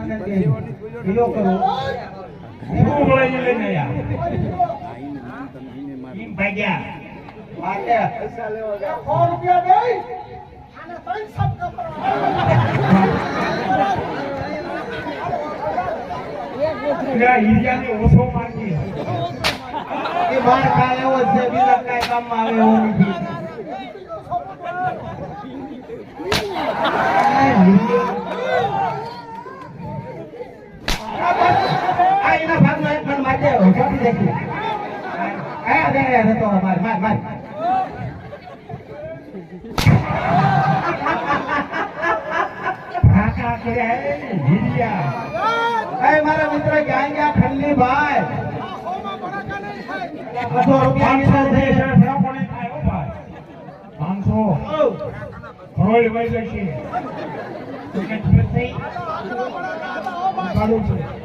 મને કિલો કરો હું બોલાઈ લઈને આયા ઈમ ભાગ્યા માટે પૈસા લેવા ગયા 100 રૂપિયા દે આને 3 શબ્દ કરવા ઈજાને ઓછો માંગી એ માર કાય એવો છે બીજા કાય કામમાં આવે એવો નથી આ એના ભાગમાં એક પણ માટે છોડી દેખી આ દે તો માર ભાકા કરે હીરિયા એ મારા મિત્ર ક્યાં ગયા ખલ્લી ભાઈ 500 રૂપિયા પાંચસો થાય હો ભાઈ 500 રોલ વઈ જશે તો કે ખબર થઈ કાઢું છે